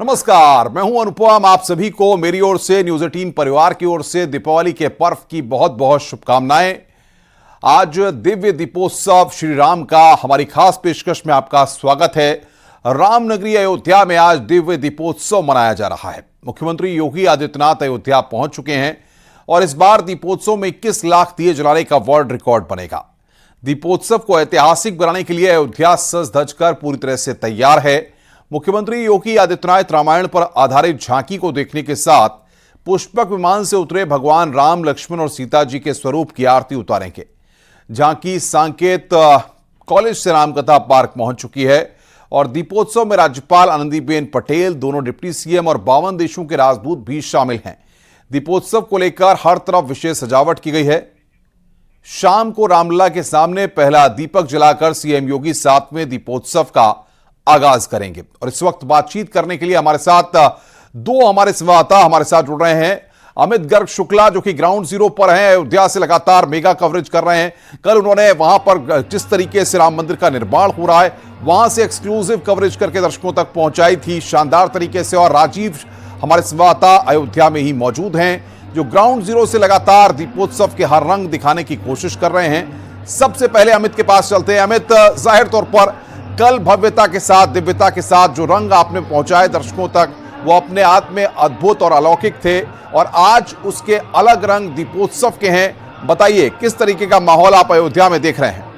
नमस्कार, मैं हूं अनुपम। आप सभी को मेरी ओर से न्यूज 18 परिवार की ओर से दीपावली के पर्व की बहुत बहुत शुभकामनाएं। आज दिव्य दीपोत्सव श्री राम का हमारी खास पेशकश में आपका स्वागत है। रामनगरी अयोध्या में आज दिव्य दीपोत्सव मनाया जा रहा है। मुख्यमंत्री योगी आदित्यनाथ अयोध्या पहुंच चुके हैं और इस बार दीपोत्सव में 21 लाख दिए जलाने का वर्ल्ड रिकॉर्ड बनेगा। दीपोत्सव को ऐतिहासिक बनाने के लिए अयोध्या सज धज कर पूरी तरह से तैयार है। मुख्यमंत्री योगी आदित्यनाथ रामायण पर आधारित झांकी को देखने के साथ पुष्पक विमान से उतरे भगवान राम, लक्ष्मण और सीता जी के स्वरूप की आरती उतारेंगे। झांकी सांकेत कॉलेज से रामकथा पार्क पहुंच चुकी है और दीपोत्सव में राज्यपाल आनंदीबेन पटेल, दोनों डिप्टी सीएम और 52 देशों के राजदूत भी शामिल हैं। दीपोत्सव को लेकर हर तरफ विशेष सजावट की गई है। शाम को रामलला के सामने पहला दीपक जलाकर सीएम योगी 7वें दीपोत्सव का आगाज करेंगे। और इस वक्त बातचीत करने के लिए हमारे साथ दो हमारे संवाददाता हमारे साथ जुड़ रहे हैं। अमित गर्ग शुक्ला जो कि ग्राउंड जीरो पर हैं, अयोध्या से लगातार मेगा कवरेज कर रहे हैं। कल उन्होंने वहां पर जिस तरीके से राम मंदिर का निर्माण हो रहा है वहां से एक्सक्लूसिव कवरेज करके दर्शकों तक पहुंचाई थी शानदार तरीके से। और राजीव हमारे संवाददाता अयोध्या में ही मौजूद हैं जो ग्राउंड जीरो से लगातार दीपोत्सव के हर रंग दिखाने की कोशिश कर रहे हैं। सबसे पहले अमित के पास चलते हैं। अमित, जाहिर तौर पर कल भव्यता के साथ, दिव्यता के साथ जो रंग आपने पहुंचाए दर्शकों तक वो अपने आप में अद्भुत और अलौकिक थे और आज उसके अलग रंग दीपोत्सव के हैं। बताइए किस तरीके का माहौल आप अयोध्या में देख रहे हैं?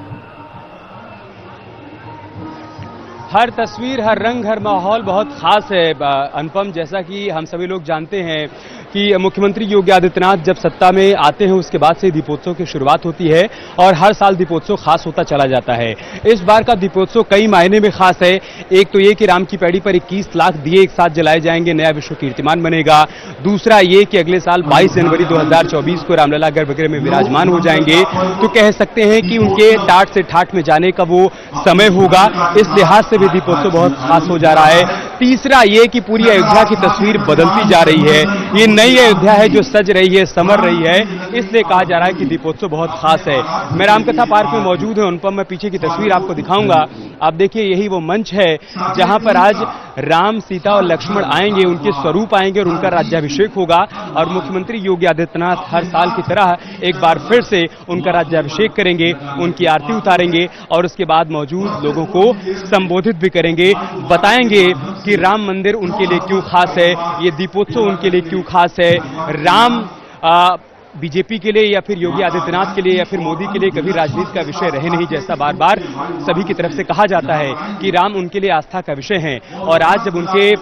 हर तस्वीर, हर रंग, हर माहौल बहुत खास है अनुपम। जैसा कि हम सभी लोग जानते हैं कि मुख्यमंत्री योगी आदित्यनाथ जब सत्ता में आते हैं उसके बाद से दीपोत्सव की शुरुआत होती है और हर साल दीपोत्सव खास होता चला जाता है। इस बार का दीपोत्सव कई मायने में खास है। एक तो ये कि राम की पैड़ी पर 21 लाख दिए एक साथ जलाए जाएंगे, नया विश्व कीर्तिमान बनेगा। दूसरा ये कि अगले साल 22 जनवरी 2024 को रामलला गर्भगृह में विराजमान हो जाएंगे। तो कह सकते हैं कि उनके टाट से ठाट में जाने का वो समय होगा। इस लिहाज से भी दीपोत्सव बहुत खास हो जा रहा है। तीसरा ये कि पूरी अयोध्या की तस्वीर बदलती जा रही है। ये नई अयोध्या है जो सज रही है, समर रही है, इसलिए कहा जा रहा है कि दीपोत्सव बहुत खास है। मैं रामकथा पार्क में मौजूद हूं अनुपम। मैं पीछे की तस्वीर आपको दिखाऊंगा। आप देखिए, यही वो मंच है जहां पर आज राम, सीता और लक्ष्मण आएंगे, उनके स्वरूप आएंगे और उनका राज्याभिषेक होगा। और मुख्यमंत्री योगी आदित्यनाथ हर साल की तरह एक बार फिर से उनका राज्याभिषेक करेंगे, उनकी आरती उतारेंगे और उसके बाद मौजूद लोगों को संबोधित भी करेंगे, बताएंगे कि राम मंदिर उनके लिए क्यों खास है, ये दीपोत्सव उनके लिए क्यों खास है। राम बीजेपी के लिए या फिर योगी आदित्यनाथ के लिए या फिर मोदी के लिए कभी राजनीति का विषय रहे नहीं, जैसा बार बार सभी की तरफ से कहा जाता है कि राम उनके लिए आस्था का विषय है। और आज जब उनके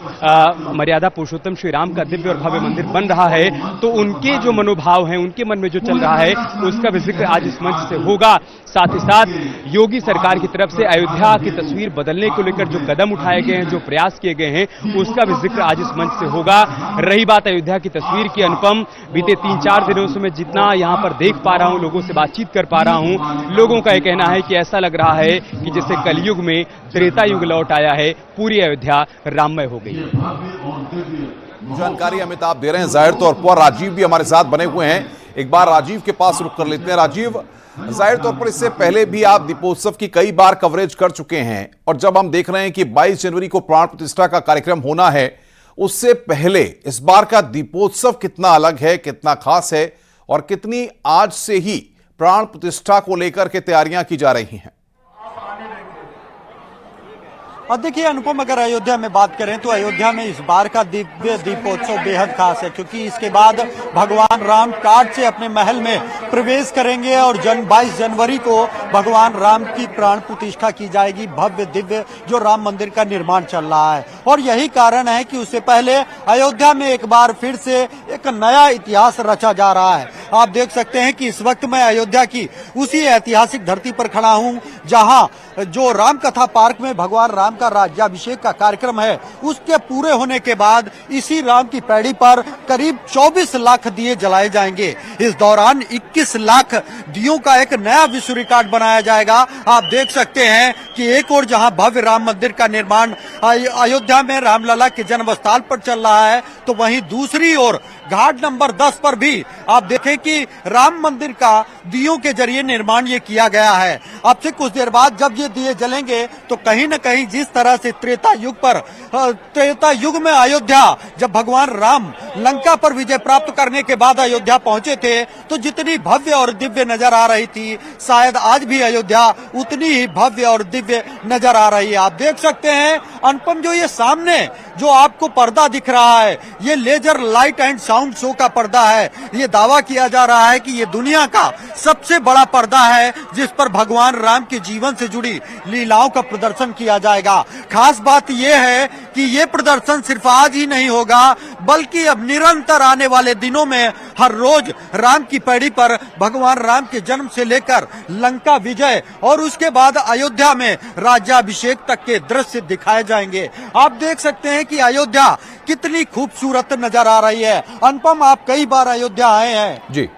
मर्यादा पुरुषोत्तम श्री राम का दिव्य और भव्य मंदिर बन रहा है तो उनके जो मनोभाव हैं, उनके मन में जो चल रहा है उसका भी जिक्र आज इस मंच से होगा। साथ ही साथ योगी सरकार की तरफ से अयोध्या की तस्वीर बदलने को लेकर जो कदम उठाए गए हैं, जो प्रयास किए गए हैं, उसका भी जिक्र आज इस मंच से होगा। रही बात अयोध्या की तस्वीर की अनुपम, बीते 3-4 दिनों से मैं जितना यहां पर देख पा रहा हूं, लोगों से बातचीत कर पा रहा हूं, लोगों का यह कहना है कि ऐसा लग रहा है कि जैसे कलयुग में त्रेता युग लौट आया है, पूरी अयोध्या राममय हो गई। जानकारी अमिताभ दे रहे हैं। जाहिर तौर पर राजीव भी हमारे साथ बने हुए हैं। एक बार राजीव के पास रुक कर लेते हैं। राजीव, जाहिर तौर पर इससे पहले भी आप दीपोत्सव की कई बार कवरेज कर चुके हैं और जब हम देख रहे हैं कि 22 जनवरी को प्राण प्रतिष्ठा का कार्यक्रम होना है, उससे पहले इस बार का दीपोत्सव कितना अलग है, कितना खास है और कितनी आज से ही प्राण प्रतिष्ठा को लेकर के तैयारियां की जा रही हैं? और देखिए अनुपम, अगर अयोध्या में बात करें तो अयोध्या में इस बार का दिव्य दीपोत्सव बेहद खास है क्योंकि इसके बाद भगवान राम टाट से अपने महल में प्रवेश करेंगे और 22 जनवरी को भगवान राम की प्राण प्रतिष्ठा की जाएगी। भव्य दिव्य जो राम मंदिर का निर्माण चल रहा है और यही कारण है कि उससे पहले अयोध्या में एक बार फिर से एक नया इतिहास रचा जा रहा है। आप देख सकते हैं कि इस वक्त मैं अयोध्या की उसी ऐतिहासिक धरती पर खड़ा हूं जहां जो रामकथा पार्क में भगवान राम का राज्याभिषेक का कार्यक्रम है उसके पूरे होने के बाद इसी राम की पैड़ी पर करीब 24 लाख दिए जलाए जाएंगे। इस दौरान 21 लाख दियों का एक नया विश्व रिकॉर्ड बनाया जाएगा। आप देख सकते हैं कि एक और जहां भव्य राम मंदिर का निर्माण अयोध्या में रामलला के जन्म स्थल पर चल रहा है तो वहीं दूसरी ओर घाट नंबर 10 पर भी आप देखें कि राम मंदिर का दियों के जरिए निर्माण ये किया गया है। अब से कुछ देर बाद जब ये दिए जलेंगे तो कहीं न कहीं जिस तरह से त्रेता युग में अयोध्या, जब भगवान राम लंका पर विजय प्राप्त करने के बाद अयोध्या पहुंचे थे तो जितनी भव्य और दिव्य नजर आ रही थी, शायद आज भी अयोध्या उतनी ही भव्य और दिव्य नजर आ रही है। आप देख सकते हैं अनुपम, जो ये सामने जो आपको पर्दा दिख रहा है, ये laser light and sound show का पर्दा है। ये दावा किया जा रहा है कि ये दुनिया का सबसे बड़ा पर्दा है जिस पर भगवान राम के जीवन से जुड़ी लीलाओं का प्रदर्शन किया जाएगा। खास बात यह है कि ये प्रदर्शन सिर्फ आज ही नहीं होगा, बल्कि अब निरंतर आने वाले दिनों में हर रोज राम की पैड़ी पर भगवान राम के जन्म से लेकर लंका विजय और उसके बाद अयोध्या में राज्याभिषेक तक के दृश्य दिखाए जाएंगे। आप देख सकते हैं कि अयोध्या कितनी खूबसूरत नजर आ रही है। अनुपम, आप कई बार अयोध्या आए हैं जी,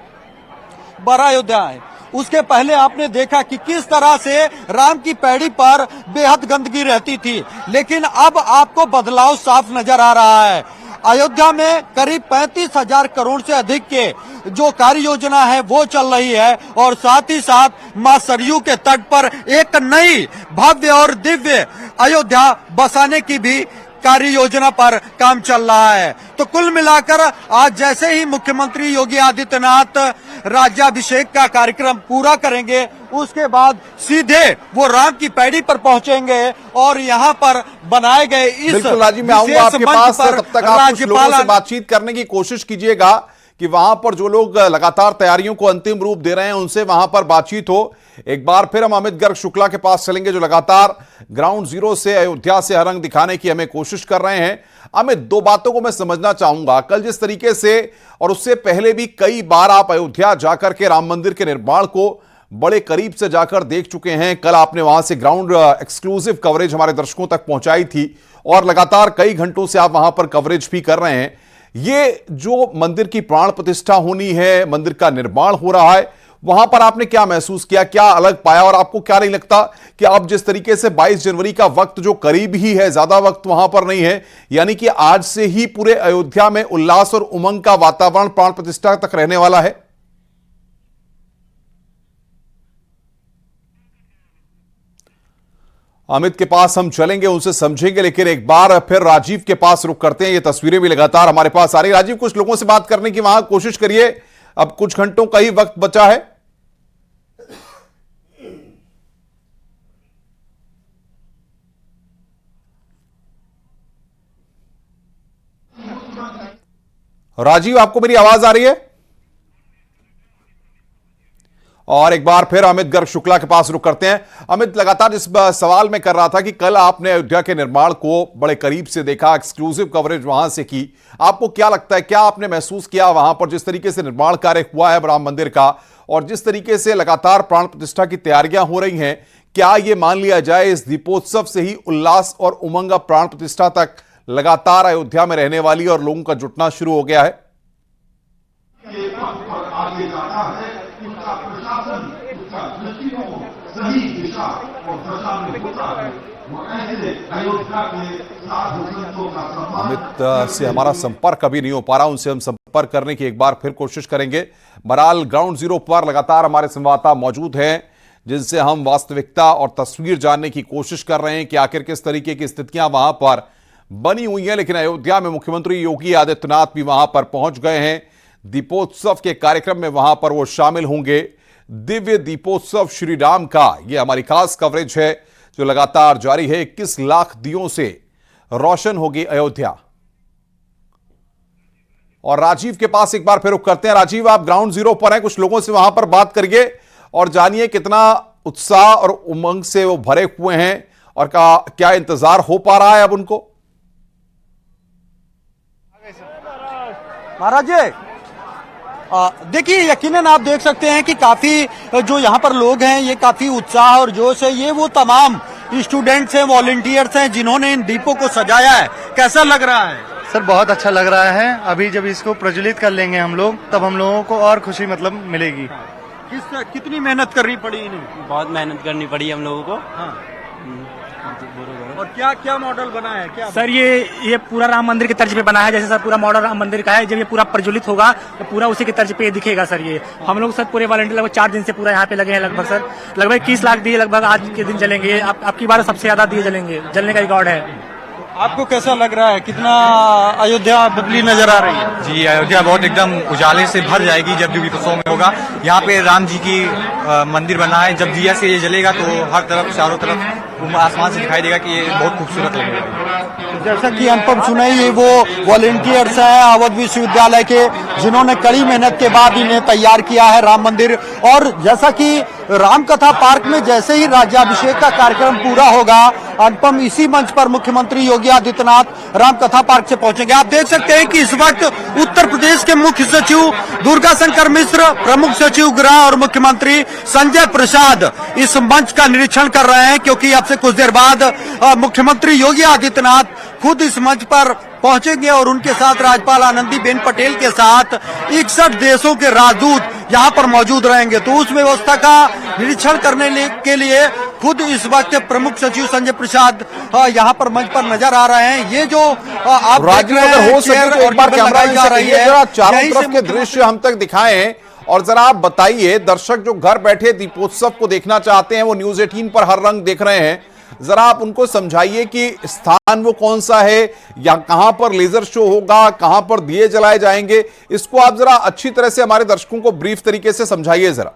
बड़ा अयोध्या आए, उसके पहले आपने देखा कि किस तरह से राम की पैड़ी पर बेहद गंदगी रहती थी, लेकिन अब आपको बदलाव साफ नजर आ रहा है। अयोध्या में करीब 35,000 करोड़ से अधिक के जो कार्य योजना है वो चल रही है और साथ ही साथ मां सरयू के तट पर एक नई भव्य और दिव्य अयोध्या बसाने की भी कार्य योजना पर काम चल रहा है। तो कुल मिलाकर आज जैसे ही मुख्यमंत्री योगी आदित्यनाथ राज्याभिषेक का कार्यक्रम पूरा करेंगे, उसके बाद सीधे वो राम की पैड़ी पर पहुंचेंगे और यहाँ पर बनाए गए इस बिल्कुल राजीव, मैं आऊंगा आपके पास, तब तक आप कुछ लोगों से बातचीत करने की कोशिश कीजिएगा कि वहां पर जो लोग लगातार तैयारियों को अंतिम रूप दे रहे हैं उनसे वहां पर बातचीत हो। एक बार फिर हम अमित गर्ग शुक्ला के पास चलेंगे जो लगातार ग्राउंड जीरो से अयोध्या से हर रंग दिखाने की हमें कोशिश कर रहे हैं। अमित, दो बातों को मैं समझना चाहूंगा। कल जिस तरीके से और उससे पहले भी कई बार आप अयोध्या जाकर के राम मंदिर के निर्माण को बड़े करीब से जाकर देख चुके हैं। कल आपने वहां से ग्राउंड एक्सक्लूसिव कवरेज हमारे दर्शकों तक पहुंचाई थी और लगातार कई घंटों से आप वहां पर कवरेज भी कर रहे हैं। ये जो मंदिर की प्राण प्रतिष्ठा होनी है, मंदिर का निर्माण हो रहा है, वहां पर आपने क्या महसूस किया, क्या अलग पाया और आपको क्या नहीं लगता कि अब जिस तरीके से 22 जनवरी का वक्त जो करीब ही है, ज्यादा वक्त वहां पर नहीं है, यानी कि आज से ही पूरे अयोध्या में उल्लास और उमंग का वातावरण प्राण प्रतिष्ठा तक रहने वाला है? अमित के पास हम चलेंगे, उनसे समझेंगे, लेकिन एक बार फिर राजीव के पास रुख करते हैं। ये तस्वीरें भी लगातार हमारे पास आ रही है। राजीव, कुछ लोगों से बात करने की वहां कोशिश करिए, अब कुछ घंटों का ही वक्त बचा है। राजीव, आपको मेरी आवाज आ रही है? और एक बार फिर अमित गर्ग शुक्ला के पास रुख करते हैं। अमित, लगातार जिस सवाल में कर रहा था कि कल आपने अयोध्या के निर्माण को बड़े करीब से देखा, एक्सक्लूसिव कवरेज वहां से की, आपको क्या लगता है, क्या आपने महसूस किया वहां पर जिस तरीके से निर्माण कार्य हुआ है राम मंदिर का और जिस तरीके से लगातार प्राण प्रतिष्ठा की तैयारियां हो रही हैं, क्या यह मान लिया जाए इस दीपोत्सव से ही उल्लास और उमंग प्राण प्रतिष्ठा तक लगातार अयोध्या में रहने वाली और लोगों का जुटना शुरू हो गया है? अमित से हमारा संपर्क अभी नहीं हो पा रहा, उनसे हम संपर्क करने की एक बार फिर कोशिश करेंगे। बहरहाल ग्राउंड जीरो पर लगातार हमारे संवाददाता मौजूद हैं जिनसे हम वास्तविकता और तस्वीर जानने की कोशिश कर रहे हैं कि आखिर किस तरीके की स्थितियां वहां पर बनी हुई हैं। लेकिन अयोध्या में मुख्यमंत्री योगी आदित्यनाथ भी वहां पर पहुंच गए हैं। दीपोत्सव के कार्यक्रम में वहां पर वो शामिल होंगे। दिव्य दीपोत्सव श्री राम का यह हमारी खास कवरेज है जो लगातार जारी है। 21 लाख दियों से रोशन होगी अयोध्या। और राजीव के पास एक बार फिर रुख करते हैं। राजीव, आप ग्राउंड जीरो पर हैं, कुछ लोगों से वहां पर बात करिए और जानिए कितना उत्साह और उमंग से वो भरे हुए हैं और क्या इंतजार हो पा रहा है अब उनको? महाराज जी, देखिए, यकीनन आप देख सकते हैं कि काफी जो यहाँ पर लोग हैं ये काफी उत्साह और जोश है। ये वो तमाम स्टूडेंट्स हैं, वॉलंटियर्स हैं जिन्होंने इन दीपों को सजाया है। कैसा लग रहा है? सर, बहुत अच्छा लग रहा है। अभी जब इसको प्रज्वलित कर लेंगे हम लोग, तब हम लोगों को और खुशी मिलेगी। कितनी मेहनत करनी पड़ी इन्हें? बहुत मेहनत करनी पड़ी हम लोगों को। हाँ। और क्या क्या मॉडल बना है क्या? सर ये पूरा राम मंदिर की तर्ज पे बना है, जैसे सर पूरा मॉडल राम मंदिर का है। जब ये पूरा प्रज्वलित होगा तो पूरा उसी की तर्ज पे दिखेगा सर। ये हम लोग सर पूरे वॉलंटियर लगभग 4 दिन से पूरा यहाँ पे लगे हैं लगभग सर। लगभग 21 लाख दिए लगभग आज के दिन जलेंगे। आपकी बार सबसे ज्यादा दिए जलेंगे, जलने का रिकॉर्ड है। आपको कैसा लग रहा है, कितना अयोध्या बदली नजर आ रही है? जी, अयोध्या बहुत एकदम उजाले से भर जाएगी जब दीपोत्सव में होगा। यहाँ पे राम जी की मंदिर बना है। जब दिया से ये जलेगा तो हर तरफ चारों तरफ आसमान से दिखाई देगा कि ये बहुत खूबसूरत लगेगा। जैसा कि अनुपम सुनाई, ये वो वॉलेंटियर्स हैं अवध विश्वविद्यालय के, जिन्होंने कड़ी मेहनत के बाद इन्हें तैयार किया है राम मंदिर। और जैसा कि रामकथा पार्क में जैसे ही राज्याभिषेक का कार्यक्रम पूरा होगा, अनुपम इसी मंच पर मुख्यमंत्री योगी आदित्यनाथ रामकथा पार्क से पहुंचेंगे। आप देख सकते हैं कि इस वक्त उत्तर प्रदेश के मुख्य सचिव दुर्गा शंकर मिश्र, प्रमुख सचिव गृह और मुख्यमंत्री संजय प्रसाद इस मंच का निरीक्षण कर रहे हैं, क्योंकि अब से कुछ देर बाद मुख्यमंत्री योगी आदित्यनाथ खुद इस मंच पर पहुंचेंगे और उनके साथ राज्यपाल आनंदीबेन पटेल के साथ 61 देशों के राजदूत यहां पर मौजूद रहेंगे। तो उस व्यवस्था का निरीक्षण करने के लिए खुद इस वक्त प्रमुख सचिव संजय प्रसाद यहां पर मंच पर नजर आ रहे हैं। ये जो आप देख रहे हैं, हो सके तो एक बार कैमरा जरा चारों तरफ के दृश्य हम तक दिखाएं और जरा आप बताइए, दर्शक जो घर बैठे दीपोत्सव को देखना चाहते हैं, वो न्यूज 18 पर हर रंग देख रहे हैं, जरा आप उनको समझाइए कि स्थान वो कौन सा है या कहां पर लेजर शो होगा, कहां पर दिए जलाए जाएंगे। इसको आप जरा अच्छी तरह से हमारे दर्शकों को ब्रीफ तरीके से समझाइए जरा।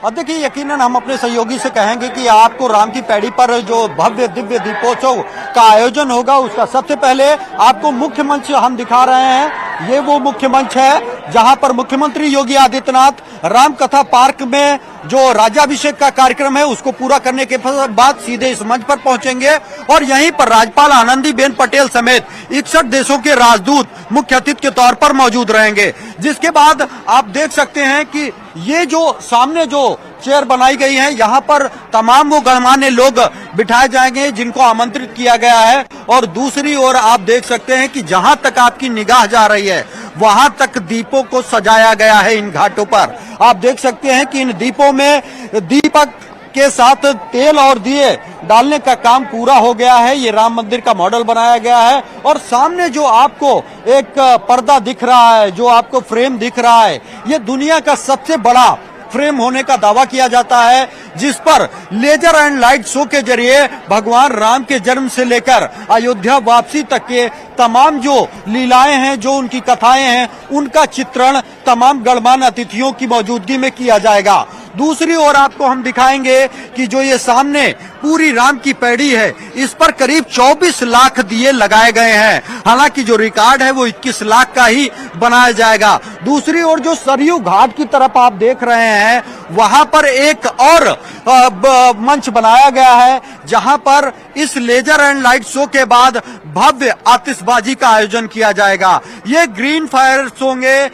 और देखिए, यकीनन हम अपने सहयोगी से कहेंगे कि आपको राम की पैड़ी पर जो भव्य दिव्य दीपोत्सव का आयोजन होगा, उसका सबसे पहले आपको मुख्य मंच हम दिखा रहे हैं। ये वो मुख्य मंच है जहां पर मुख्यमंत्री योगी आदित्यनाथ रामकथा पार्क में जो राज्याभिषेक का कार्यक्रम है उसको पूरा करने के बाद सीधे इस मंच पर पहुंचेंगे और यहीं पर राज्यपाल आनंदीबेन पटेल समेत 61 देशों के राजदूत मुख्य अतिथि के तौर पर मौजूद रहेंगे। जिसके बाद आप देख सकते हैं कि ये जो सामने जो चेयर बनाई गई है, यहाँ पर तमाम वो गणमान्य लोग बिठाए जाएंगे जिनको आमंत्रित किया गया है। और दूसरी ओर आप देख सकते हैं कि जहां तक आपकी निगाह जा रही है वहां तक दीपों को सजाया गया है। इन घाटों पर आप देख सकते हैं कि इन दीपों में दीपक के साथ तेल और दिए डालने का काम पूरा हो गया है। ये राम मंदिर का मॉडल बनाया गया है और सामने जो आपको एक पर्दा दिख रहा है, जो आपको फ्रेम दिख रहा है, ये दुनिया का सबसे बड़ा फ्रेम होने का दावा किया जाता है, जिस पर लेजर एंड लाइट शो के जरिए भगवान राम के जन्म से लेकर अयोध्या वापसी तक के तमाम जो लीलाएं हैं, जो उनकी कथाएं हैं, उनका चित्रण तमाम गणमान्य अतिथियों की मौजूदगी में किया जाएगा। दूसरी ओर आपको हम दिखाएंगे कि जो ये सामने पूरी राम की पैड़ी है, इस पर करीब 24 लाख दिए लगाए गए हैं। हालांकि जो रिकॉर्ड है वो 21 लाख का ही बनाया जाएगा। दूसरी ओर जो सरयू घाट की तरफ आप देख रहे हैं, वहां पर एक और मंच बनाया गया है जहां पर इस लेजर एंड लाइट शो के बाद भव्य आतिशबाजी का आयोजन किया जाएगा। ये ग्रीन फायर होंगे,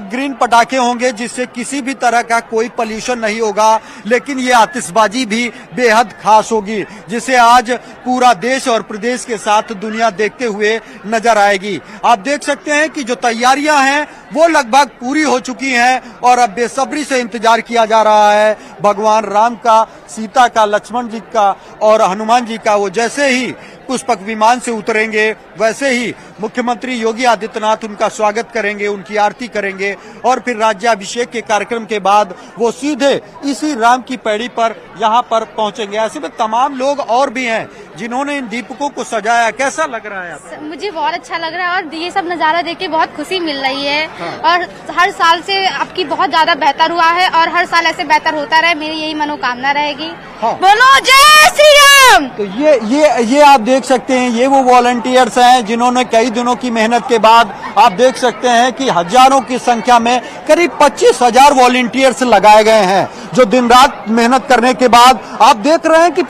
ग्रीन पटाखे होंगे, जिससे किसी भी तरह का कोई पॉल्यूशन नहीं होगा, लेकिन ये आतिशबाजी भी बेहद खास होगी, जिसे आज पूरा देश और प्रदेश के साथ दुनिया देखते हुए नजर आएगी। आप देख सकते हैं कि जो तैयारियां हैं वो लगभग पूरी हो चुकी हैं और अब बेसब्री से इंतजार किया जा रहा है भगवान राम का, सीता का, लक्ष्मण जी का और हनुमान जी का। वो जैसे ही पुष्पक विमान से उतरेंगे वैसे ही मुख्यमंत्री योगी आदित्यनाथ उनका स्वागत करेंगे, उनकी आरती करेंगे और फिर राज्याभिषेक के कार्यक्रम के बाद वो सीधे इसी राम की पैड़ी पर यहाँ पर पहुंचेंगे। ऐसे में तमाम लोग और भी हैं जिन्होंने इन दीपकों को सजाया। कैसा लग रहा है आपको? मुझे बहुत अच्छा लग रहा है और ये सब नजारा देख के बहुत खुशी मिल रही है। और हर साल से आपकी बहुत ज्यादा बेहतर हुआ है और हर साल ऐसे बेहतर होता रहे, मेरी यही मनोकामना रहेगी। बोलो जय श्री राम। तो ये आप देख सकते हैं, ये वो वॉलंटियर्स हैं जिन्होंने कई दिनों की मेहनत के बाद आप देख सकते हैं कि हजारों की संख्या में करीब 25,000 वॉलंटियर्स लगाए गए हैं, जो दिन रात मेहनत करने के बाद आप देख रहे हैं कि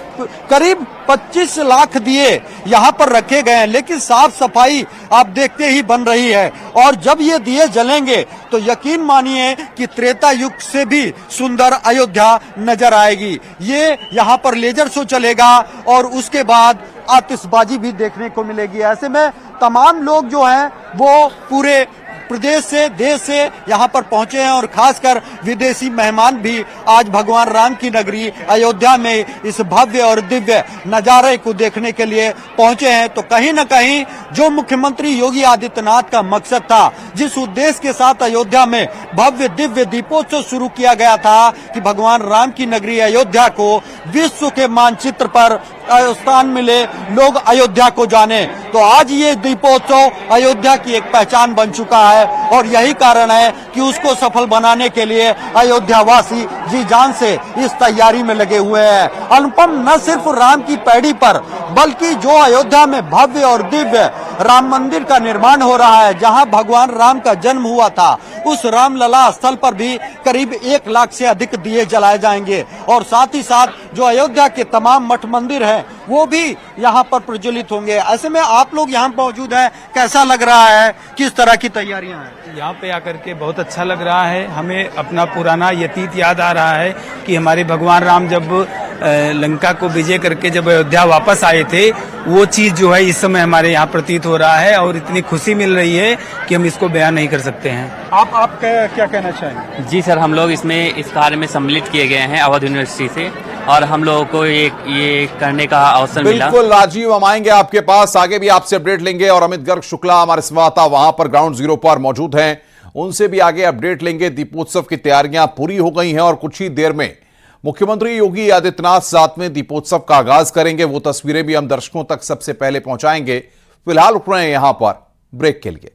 करीब 25 लाख दिए यहाँ पर रखे गए हैं। लेकिन साफ सफाई आप देखते ही बन रही है और जब ये दिए जलेंगे तो यकीन मानिए कि त्रेता युग से भी सुंदर अयोध्या नजर आएगी। ये यहाँ पर लेजर शो चलेगा और उसके बाद आतिशबाजी भी देखने को मिलेगी। ऐसे में तमाम लोग जो हैं वो पूरे प्रदेश से, देश से यहाँ पर पहुंचे हैं और खासकर विदेशी मेहमान भी आज भगवान राम की नगरी अयोध्या में इस भव्य और दिव्य नजारे को देखने के लिए पहुंचे हैं। तो कहीं न कहीं जो मुख्यमंत्री योगी आदित्यनाथ का मकसद था, जिस उद्देश्य के साथ अयोध्या में भव्य दिव्य दीपोत्सव शुरू किया गया था कि भगवान राम की नगरी अयोध्या को विश्व के मानचित्र पर स्थान मिले, लोग अयोध्या को जाने, तो आज ये दीपोत्सव अयोध्या की एक पहचान बन चुका है और यही कारण है कि उसको सफल बनाने के लिए अयोध्यावासी जी जान से इस तैयारी में लगे हुए हैं। अनुपम, न सिर्फ राम की पैड़ी पर बल्कि जो अयोध्या में भव्य और दिव्य राम मंदिर का निर्माण हो रहा है, जहां भगवान राम का जन्म हुआ था, उस रामलला स्थल पर भी करीब 1 लाख से अधिक दिए जलाए जाएंगे और साथ ही साथ जो अयोध्या के तमाम मठ मंदिर हैं वो भी यहाँ पर प्रज्वलित होंगे। ऐसे में आप लोग यहाँ मौजूद हैं, कैसा लग रहा है, किस तरह की तैयारियां हैं? यहाँ पे आकर के बहुत अच्छा लग रहा है। हमें अपना पुराना अतीत याद आ रहा है कि हमारे भगवान राम जब लंका को विजय करके जब अयोध्या वापस आए थे, वो चीज जो है इस समय हमारे यहाँ प्रतीत हो रहा है और इतनी खुशी मिल रही है कि हम इसको बयान नहीं कर सकते हैं। आप क्या कहना चाहेंगे? जी सर, हम लोग इसमें इस कार्य में सम्मिलित किए गए हैं अवध यूनिवर्सिटी से और हम लोगों को ये करने का अवसर मिला। बिल्कुल राजीव, हम आएंगे आपके पास, आगे भी आपसे अपडेट लेंगे और अमित गर्ग शुक्ला हमारे संवाददाता वहां पर ग्राउंड जीरो पर मौजूद हैं, उनसे भी आगे अपडेट लेंगे। दीपोत्सव की तैयारियां पूरी हो गई हैं और कुछ ही देर में मुख्यमंत्री योगी आदित्यनाथ 7वें दीपोत्सव का आगाज करेंगे। वो तस्वीरें भी हम दर्शकों तक सबसे पहले पहुंचाएंगे। फिलहाल रुक रहे हैं यहां पर ब्रेक के लिए।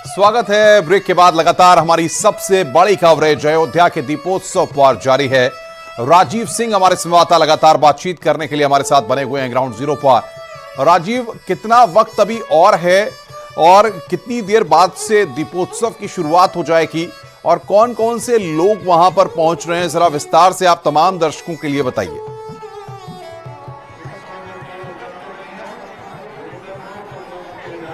स्वागत है। ब्रेक के बाद लगातार हमारी सबसे बड़ी कवरेज अयोध्या के दीपोत्सव पर जारी है। राजीव सिंह हमारे संवाददाता लगातार बातचीत करने के लिए हमारे साथ बने हुए हैं ग्राउंड जीरो पर। राजीव, कितना वक्त अभी और है और कितनी देर बाद से दीपोत्सव की शुरुआत हो जाएगी और कौन कौन से लोग वहां पर पहुंच रहे हैं, जरा विस्तार से आप तमाम दर्शकों के लिए बताइए।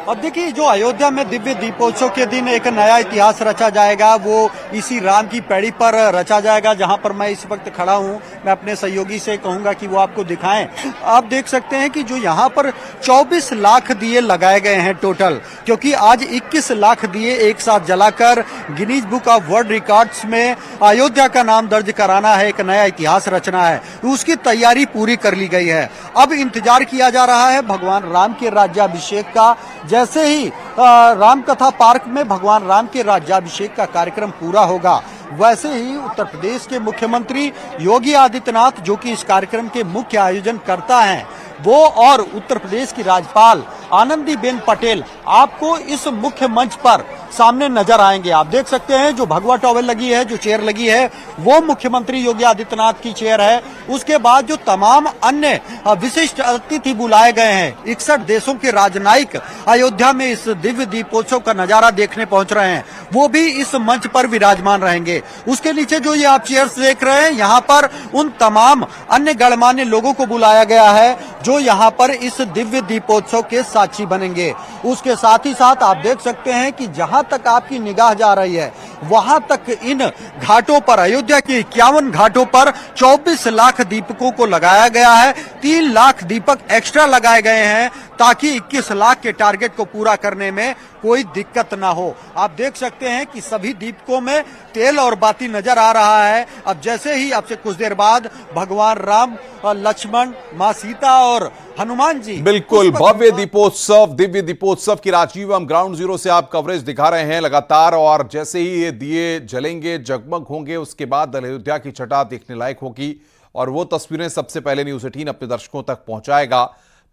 अब देखिए, जो अयोध्या में दिव्य दीपोत्सव के दिन एक नया इतिहास रचा जाएगा, वो इसी राम की पैड़ी पर रचा जाएगा, जहां पर मैं इस वक्त खड़ा हूं। मैं अपने सहयोगी से कहूंगा कि वो आपको दिखाएं। आप देख सकते हैं कि जो यहां पर 24 लाख दिए लगाए गए हैं टोटल, क्योंकि आज 21 लाख दिए एक साथ जलाकर Guinness book of world records में अयोध्या का नाम दर्ज कराना है, एक नया इतिहास रचना है। उसकी तैयारी पूरी कर ली गई है। अब इंतजार किया जा रहा है भगवान राम के राज्याभिषेक का। जैसे ही राम कथा पार्क में भगवान राम के राज्याभिषेक का कार्यक्रम पूरा होगा, वैसे ही उत्तर प्रदेश के मुख्यमंत्री योगी आदित्यनाथ, जो कि इस कार्यक्रम के मुख्य आयोजन करता है, वो और उत्तर प्रदेश की राज्यपाल आनंदीबेन पटेल आपको इस मुख्य मंच पर सामने नजर आएंगे। आप देख सकते हैं जो भगवा टॉवेल लगी है, जो चेयर लगी है, वो मुख्यमंत्री योगी आदित्यनाथ की चेयर है। उसके बाद जो तमाम अन्य विशिष्ट अतिथि बुलाए गए हैं, 61 देशों के राजनयिक अयोध्या में इस दिव्य दीपोत्सव का नजारा देखने पहुंच रहे हैं, वो भी इस मंच पर विराजमान रहेंगे। उसके नीचे जो ये आप चेयर्स देख रहे हैं, यहाँ पर उन तमाम अन्य गणमान्य लोगों को बुलाया गया है जो यहाँ पर इस दिव्य दीपोत्सव के साक्षी बनेंगे। उसके साथ ही साथ आप देख सकते हैं कि जहां तक आपकी निगाह जा रही है, वहां तक इन घाटों पर, अयोध्या के 51 घाटों पर 24 लाख दीपकों को लगाया गया है। 3 लाख दीपक एक्स्ट्रा लगाए गए हैं ताकि 21 लाख के टारगेट को पूरा करने में कोई दिक्कत ना हो। आप देख सकते हैं कि सभी दीपकों में तेल और बाती नजर आ रहा है। अब जैसे ही आपसे कुछ देर बाद भगवान राम, लक्ष्मण, माँ सीता और हनुमान जी, बिल्कुल भव्य दीपोत्सव, दिव्य दीपोत्सव की राजीव हम ग्राउंड जीरो से आप कवरेज दिखा रहे हैं लगातार। और जैसे ही ये दिए जलेंगे, जगमग होंगे, उसके बाद अयोध्या की छटा देखने लायक होगी और वो तस्वीरें सबसे पहले न्यूज़ 18 अपने दर्शकों तक पहुंचाएगा।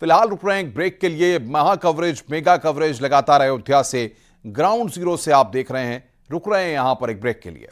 फिलहाल रुक रहे हैं ब्रेक के लिए। महा कवरेज, मेगा कवरेज लगातार अयोध्या से ग्राउंड जीरो से आप देख रहे हैं। रुक रहे हैं यहां पर एक ब्रेक के लिए।